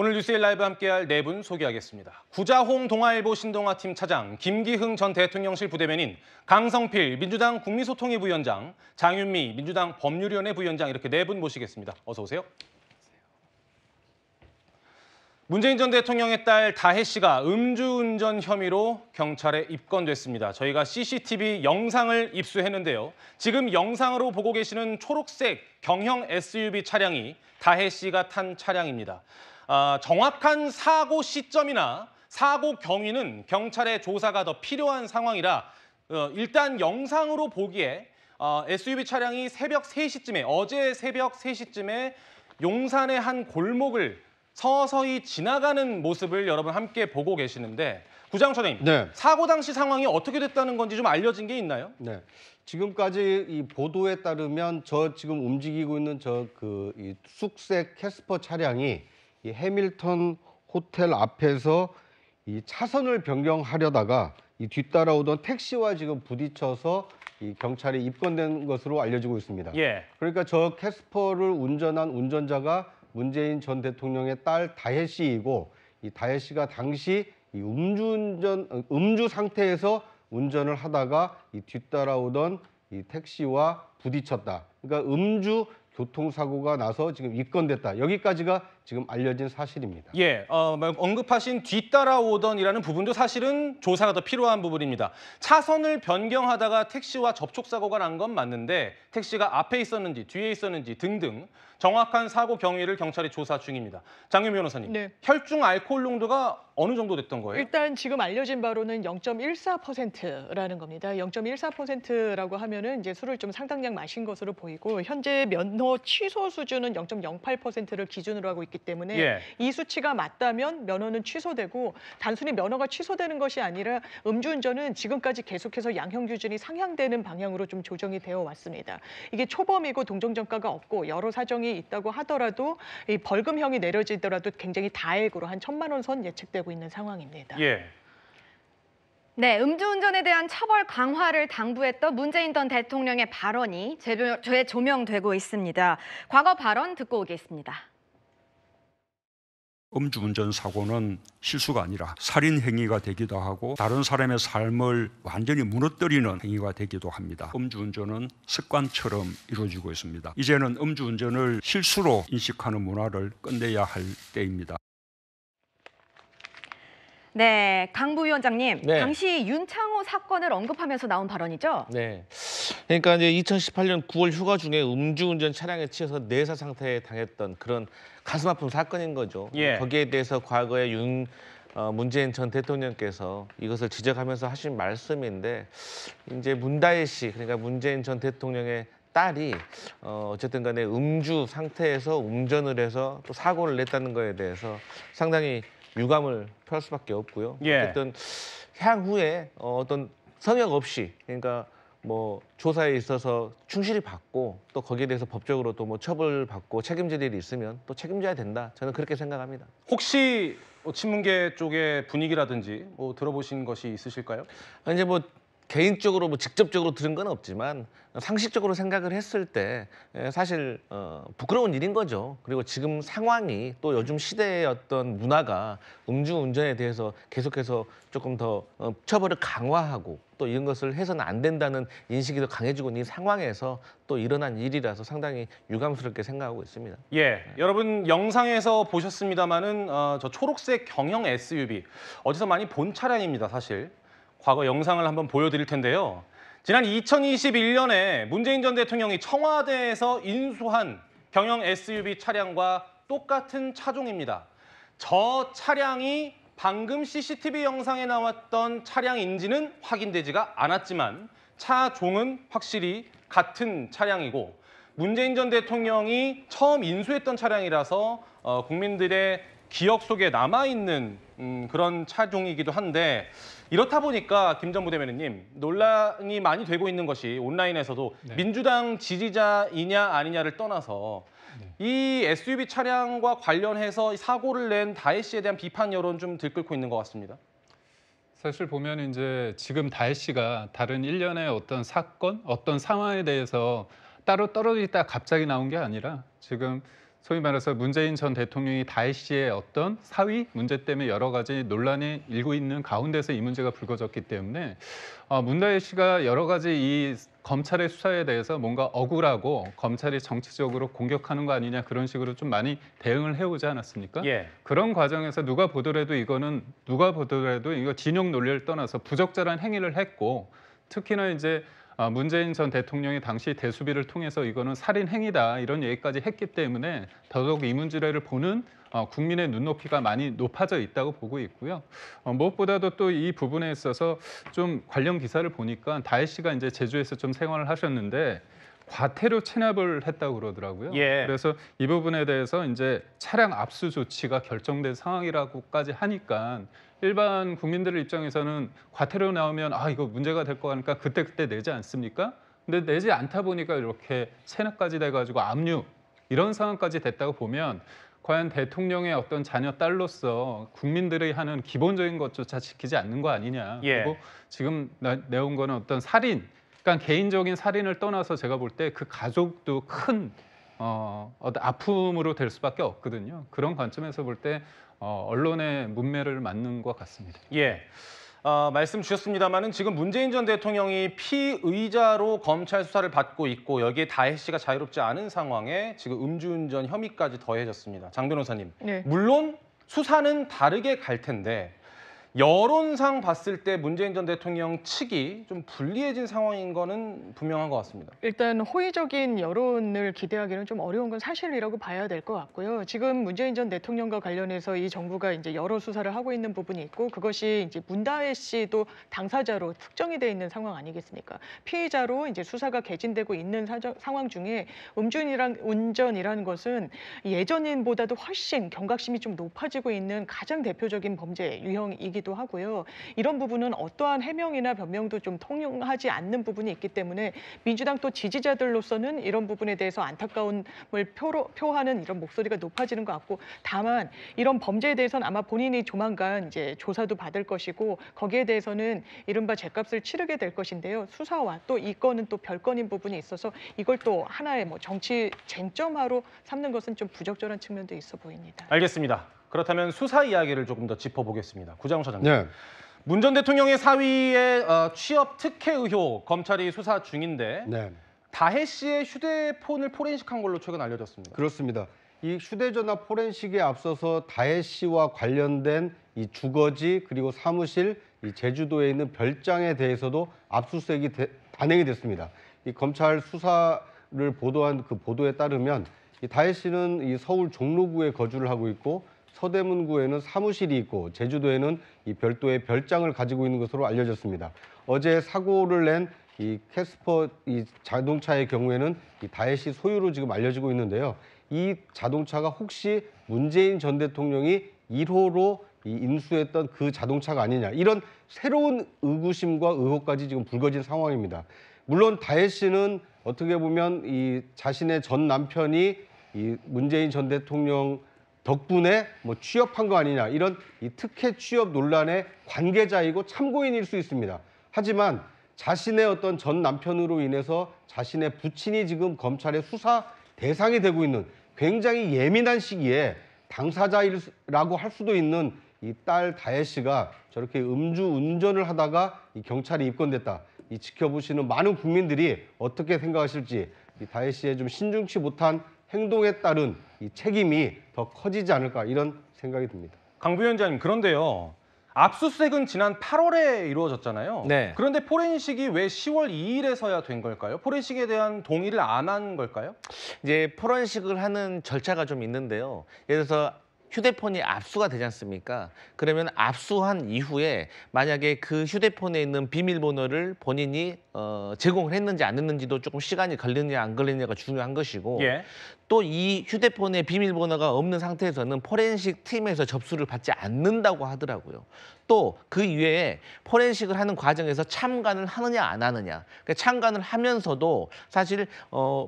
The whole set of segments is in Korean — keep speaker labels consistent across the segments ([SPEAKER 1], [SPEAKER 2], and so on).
[SPEAKER 1] 오늘 뉴스일 라이브 함께할 네 분 소개하겠습니다. 구자홍 동아일보 신동아팀 차장, 김기흥 전 대통령실 부대변인, 강성필 민주당 국민소통위 부위원장, 장윤미 민주당 법률위원회 부위원장 이렇게 네 분 모시겠습니다. 어서 오세요. 문재인 전 대통령의 딸 다혜 씨가 음주운전 혐의로 경찰에 입건됐습니다. 저희가 CCTV 영상을 입수했는데요. 지금 영상으로 보고 계시는 초록색 경형 SUV 차량이 다혜 씨가 탄 차량입니다. 정확한 사고 시점이나 사고 경위는 경찰의 조사가 더 필요한 상황이라 일단 영상으로 보기에 SUV 차량이 새벽 3시쯤에 어제 새벽 3시쯤에 용산의 한 골목을 서서히 지나가는 모습을 여러분 함께 보고 계시는데 구자홍 차장님,
[SPEAKER 2] 네.
[SPEAKER 1] 사고 당시 상황이 어떻게 됐다는 건지 좀 알려진 게 있나요?
[SPEAKER 2] 네. 지금까지 이 보도에 따르면 저 지금 움직이고 있는 이 쑥색 캐스퍼 차량이 이 해밀턴 호텔 앞에서 이 차선을 변경하려다가 이 뒤따라오던 택시와 지금 부딪혀서 이 경찰에 입건된 것으로 알려지고 있습니다.
[SPEAKER 1] 예.
[SPEAKER 2] 그러니까 저 캐스퍼를 운전한 운전자가 문재인 전 대통령의 딸 다혜 씨이고 이 다혜 씨가 당시 이 음주 상태에서 운전을 하다가 이 뒤따라오던 이 택시와 부딪혔다. 그러니까 음주 교통사고가 나서 지금 입건됐다. 여기까지가 지금 알려진 사실입니다.
[SPEAKER 1] 예, 언급하신 뒤따라오던이라는 부분도 사실은 조사가 더 필요한 부분입니다. 차선을 변경하다가 택시와 접촉사고가 난 건 맞는데 택시가 앞에 있었는지 뒤에 있었는지 등등 정확한 사고 경위를 경찰이 조사 중입니다. 장윤미 변호사님,
[SPEAKER 3] 네.
[SPEAKER 1] 혈중 알코올 농도가 어느 정도 됐던 거예요?
[SPEAKER 3] 일단 지금 알려진 바로는 0.14%라는 겁니다. 0.14%라고 하면은 이제 술을 좀 상당량 마신 것으로 보이고 현재 면허 취소 수준은 0.08%를 기준으로 하고 있기 때문에
[SPEAKER 1] 예.
[SPEAKER 3] 이 수치가 맞다면 면허는 취소되고 단순히 면허가 취소되는 것이 아니라 음주운전은 지금까지 계속해서 양형 기준이 상향되는 방향으로 좀 조정이 되어 왔습니다. 이게 초범이고 동종전과가 없고 여러 사정이 있다고 하더라도 이 벌금형이 내려지더라도 굉장히 다액으로 한 1,000만 원 선 예측되고 있는 상황입니다.
[SPEAKER 1] 예.
[SPEAKER 4] 네, 음주운전에 대한 처벌 강화를 당부했던 문재인 전 대통령의 발언이 재조명되고 있습니다. 과거 발언 듣고 오겠습니다.
[SPEAKER 5] 음주운전 사고는 실수가 아니라 살인 행위가 되기도 하고 다른 사람의 삶을 완전히 무너뜨리는 행위가 되기도 합니다. 음주운전은 습관처럼 이루어지고 있습니다. 이제는 음주운전을 실수로 인식하는 문화를 끝내야 할 때입니다.
[SPEAKER 4] 네, 강 부위원장님,
[SPEAKER 6] 네.
[SPEAKER 4] 당시 윤창호 사건을 언급하면서 나온 발언이죠?
[SPEAKER 6] 네. 그러니까 이제 2018년 9월 휴가 중에 음주운전 차량에 치여서 내사 상태에 당했던 그런 가슴 아픈 사건인 거죠.
[SPEAKER 1] 예.
[SPEAKER 6] 거기에 대해서 과거에 문재인 전 대통령께서 이것을 지적하면서 하신 말씀인데 이제 문다혜 씨, 그러니까 문재인 전 대통령의 딸이 어쨌든 간에 음주 상태에서 운전을 해서 또 사고를 냈다는 거에 대해서 상당히 유감을 표할 수밖에 없고요.
[SPEAKER 1] 예.
[SPEAKER 6] 어쨌든 향후에 어떤 성역 없이 그러니까 뭐 조사에 있어서 충실히 받고 또 거기에 대해서 법적으로 또 뭐 처벌받고 책임질 일이 있으면 또 책임져야 된다. 저는 그렇게 생각합니다.
[SPEAKER 1] 혹시 친문계 쪽의 분위기라든지 뭐 들어보신 것이 있으실까요?
[SPEAKER 6] 이제 뭐 개인적으로 뭐 직접적으로 들은 건 없지만 상식적으로 생각을 했을 때 사실 부끄러운 일인 거죠. 그리고 지금 상황이 또 요즘 시대의 어떤 문화가 음주운전에 대해서 계속해서 조금 더 처벌을 강화하고 또 이런 것을 해서는 안 된다는 인식이 더 강해지고 있는 상황에서 또 일어난 일이라서 상당히 유감스럽게 생각하고 있습니다.
[SPEAKER 1] 예, 여러분 영상에서 보셨습니다마는 저 초록색 경형 SUV 어디서 많이 본 차량입니다, 사실. 과거 영상을 한번 보여드릴 텐데요. 지난 2021년에 문재인 전 대통령이 청와대에서 인수한 경형 SUV 차량과 똑같은 차종입니다. 저 차량이 방금 CCTV 영상에 나왔던 차량인지는 확인되지가 않았지만 차종은 확실히 같은 차량이고 문재인 전 대통령이 처음 인수했던 차량이라서 국민들의 기억 속에 남아있는 그런 차종이기도 한데 이렇다 보니까 김 전 부대변인님 논란이 많이 되고 있는 것이 온라인에서도
[SPEAKER 7] 네.
[SPEAKER 1] 민주당 지지자이냐 아니냐를 떠나서 이 SUV 차량과 관련해서 사고를 낸 다혜 씨에 대한 비판 여론 좀 들끓고 있는 것 같습니다.
[SPEAKER 7] 사실 보면 이제 지금 다혜 씨가 다른 일련의 어떤 사건, 어떤 상황에 대해서 따로 떨어져 있다 갑자기 나온 게 아니라 지금 소위 말해서 문재인 전 대통령이 다혜 씨의 어떤 사위 문제 때문에 여러 가지 논란이 일고 있는 가운데서 이 문제가 불거졌기 때문에 문다혜 씨가 여러 가지 이 검찰의 수사에 대해서 뭔가 억울하고 검찰이 정치적으로 공격하는 거 아니냐 그런 식으로 좀 많이 대응을 해오지 않았습니까?
[SPEAKER 1] 예.
[SPEAKER 7] 그런 과정에서 누가 보더라도 이거 진영 논리를 떠나서 부적절한 행위를 했고 특히나 이제 문재인 전 대통령이 당시 대수비를 통해서 이거는 살인 행위다 이런 얘기까지 했기 때문에 더더욱 이 문제를 보는 국민의 눈높이가 많이 높아져 있다고 보고 있고요. 무엇보다도 또 이 부분에 있어서 좀 관련 기사를 보니까 다혜 씨가 이제 제주에서 좀 생활을 하셨는데 과태료 체납을 했다고 그러더라고요.
[SPEAKER 1] 예.
[SPEAKER 7] 그래서 이 부분에 대해서 이제 차량 압수 조치가 결정된 상황이라고까지 하니까 일반 국민들 입장에서는 과태료 나오면 이거 문제가 될 거 하니까 그때 내지 않습니까? 근데 내지 않다 보니까 이렇게 체납까지 돼가지고 압류 이런 상황까지 됐다고 보면 과연 대통령의 어떤 자녀 딸로서 국민들이 하는 기본적인 것조차 지키지 않는 거 아니냐.
[SPEAKER 1] 예.
[SPEAKER 7] 그리고 지금 내온 거는 어떤 살인, 그러니까 개인적인 살인을 떠나서 제가 볼 때 그 가족도 큰 어떤 아픔으로 될 수밖에 없거든요. 그런 관점에서 볼 때 언론의 문매를 맞는 것 같습니다.
[SPEAKER 1] 예. 말씀 주셨습니다마는 지금 문재인 전 대통령이 피의자로 검찰 수사를 받고 있고 여기에 다혜 씨가 자유롭지 않은 상황에 지금 음주운전 혐의까지 더해졌습니다. 장 변호사님,
[SPEAKER 3] 네.
[SPEAKER 1] 물론 수사는 다르게 갈 텐데 여론상 봤을 때 문재인 전 대통령 측이 좀 불리해진 상황인 거는 분명한 것 같습니다.
[SPEAKER 3] 일단 호의적인 여론을 기대하기는 좀 어려운 건 사실이라고 봐야 될 것 같고요. 지금 문재인 전 대통령과 관련해서 이 정부가 이제 여러 수사를 하고 있는 부분이 있고 그것이 이제 문다혜 씨도 당사자로 특정이 돼 있는 상황 아니겠습니까? 피의자로 이제 수사가 개진되고 있는 상황 중에 운전이라는 것은 예전보다도 훨씬 경각심이 좀 높아지고 있는 가장 대표적인 범죄 유형이기도 하고요. 이런 부분은 어떠한 해명이나 변명도 좀 통용하지 않는 부분이 있기 때문에 민주당 또 지지자들로서는 이런 부분에 대해서 안타까움을 표하는 이런 목소리가 높아지는 것 같고 다만 이런 범죄에 대해서는 아마 본인이 조만간 이제 조사도 받을 것이고 거기에 대해서는 이른바 죗값을 치르게 될 것인데요. 수사와 또 이 건은 또 별건인 부분이 있어서 이걸 또 하나의 뭐 정치 쟁점화로 삼는 것은 좀 부적절한 측면도 있어 보입니다.
[SPEAKER 1] 알겠습니다. 그렇다면 수사 이야기를 조금 더 짚어보겠습니다. 구장훈 차장님.
[SPEAKER 2] 네.
[SPEAKER 1] 문 전 대통령의 사위의 취업 특혜 의혹 검찰이 수사 중인데
[SPEAKER 2] 네.
[SPEAKER 1] 다혜 씨의 휴대폰을 포렌식한 걸로 최근 알려졌습니다.
[SPEAKER 2] 그렇습니다. 이 휴대전화 포렌식에 앞서서 다혜 씨와 관련된 이 주거지 그리고 사무실, 이 제주도에 있는 별장에 대해서도 압수수색이 단행이 됐습니다. 이 검찰 수사를 보도한 그 보도에 따르면 이 다혜 씨는 이 서울 종로구에 거주를 하고 있고 서대문구에는 사무실이 있고 제주도에는 이 별도의 별장을 가지고 있는 것으로 알려졌습니다. 어제 사고를 낸 이 캐스퍼 이 자동차의 경우에는 이 다혜 씨 소유로 지금 알려지고 있는데요. 이 자동차가 혹시 문재인 전 대통령이 1호로 인수했던 그 자동차가 아니냐 이런 새로운 의구심과 의혹까지 지금 불거진 상황입니다. 물론 다혜 씨는 어떻게 보면 이 자신의 전 남편이 이 문재인 전 대통령 덕분에 뭐 취업한 거 아니냐 이런 이 특혜 취업 논란의 관계자이고 참고인일 수 있습니다. 하지만 자신의 어떤 전 남편으로 인해서 자신의 부친이 지금 검찰의 수사 대상이 되고 있는 굉장히 예민한 시기에 당사자라고 할 수도 있는 이 딸 다혜 씨가 저렇게 음주 운전을 하다가 이 경찰에 입건됐다. 이 지켜보시는 많은 국민들이 어떻게 생각하실지 이 다혜 씨의 좀 신중치 못한 행동에 따른 이 책임이 더 커지지 않을까 이런 생각이 듭니다.
[SPEAKER 1] 강 부위원장님, 그런데요. 압수수색은 지난 8월에 이루어졌잖아요.
[SPEAKER 6] 네.
[SPEAKER 1] 그런데 포렌식이 왜 10월 2일에서야 된 걸까요? 포렌식에 대한 동의를 안 한 걸까요?
[SPEAKER 6] 이제 포렌식을 하는 절차가 좀 있는데요. 예를 들어서 휴대폰이 압수가 되지 않습니까? 그러면 압수한 이후에 만약에 그 휴대폰에 있는 비밀번호를 본인이 제공을 했는지 안 했는지도 조금 시간이 걸리느냐 안 걸리느냐가 중요한 것이고
[SPEAKER 1] 예.
[SPEAKER 6] 또 이 휴대폰에 비밀번호가 없는 상태에서는 포렌식 팀에서 접수를 받지 않는다고 하더라고요. 또 그 이외에 포렌식을 하는 과정에서 참관을 하느냐 안 하느냐. 그러니까 참관을 하면서도 사실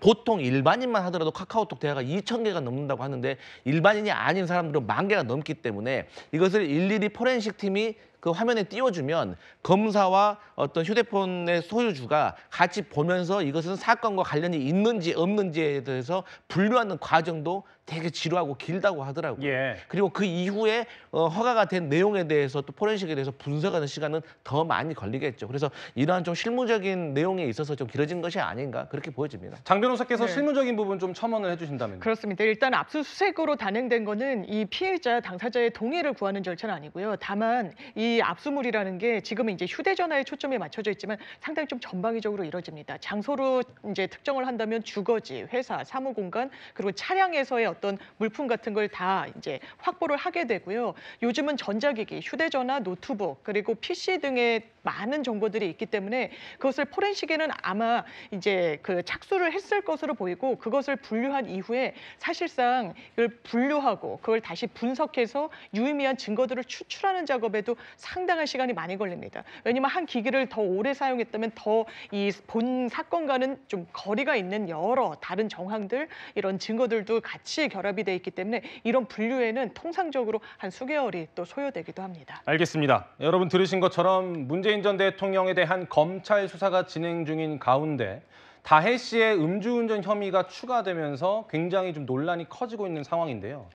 [SPEAKER 6] 보통 일반인만 하더라도 카카오톡 대화가 2,000개가 넘는다고 하는데 일반인이 아닌 사람들은 10,000개가 넘기 때문에 이것을 일일이 포렌식 팀이 그 화면에 띄워주면 검사와 어떤 휴대폰의 소유주가 같이 보면서 이것은 사건과 관련이 있는지 없는지에 대해서 분류하는 과정도 되게 지루하고 길다고 하더라고요.
[SPEAKER 1] 예.
[SPEAKER 6] 그리고 그 이후에 허가가 된 내용에 대해서 또 포렌식에 대해서 분석하는 시간은 더 많이 걸리겠죠. 그래서 이러한 좀 실무적인 내용에 있어서 좀 길어진 것이 아닌가 그렇게 보여집니다.
[SPEAKER 1] 장 변호사께서
[SPEAKER 3] 네.
[SPEAKER 1] 실무적인 부분 좀 첨언을 해주신다면요.
[SPEAKER 3] 그렇습니다. 일단 압수수색으로 단행된 거는 이 피해자 당사자의 동의를 구하는 절차는 아니고요. 다만 이 압수물이라는 게 지금은 이제 휴대전화에 초점이 맞춰져 있지만 상당히 좀 전방위적으로 이루어집니다. 장소로 이제 특정을 한다면 주거지, 회사, 사무공간 그리고 차량에서의 어떤 물품 같은 걸 다 이제 확보를 하게 되고요. 요즘은 전자기기, 휴대전화, 노트북 그리고 PC 등의 많은 정보들이 있기 때문에 그것을 포렌식에는 아마 이제 그 착수를 했을 것으로 보이고 그것을 분류한 이후에 사실상 이걸 분류하고 그걸 다시 분석해서 유의미한 증거들을 추출하는 작업에도 상당한 시간이 많이 걸립니다. 왜냐하면 한 기기를 더 오래 사용했다면 더 이 본 사건과는 좀 거리가 있는 여러 다른 정황들 이런 증거들도 같이 결합이 돼 있기 때문에 이런 분류에는 통상적으로 한 수개월이 또 소요되기도 합니다.
[SPEAKER 1] 알겠습니다. 여러분 들으신 것처럼 문재인 전 대통령에 대한 검찰 수사가 진행 중인 가운데 다혜 씨의 음주운전 혐의가 추가되면서 굉장히 좀 논란이 커지고 있는 상황인데요.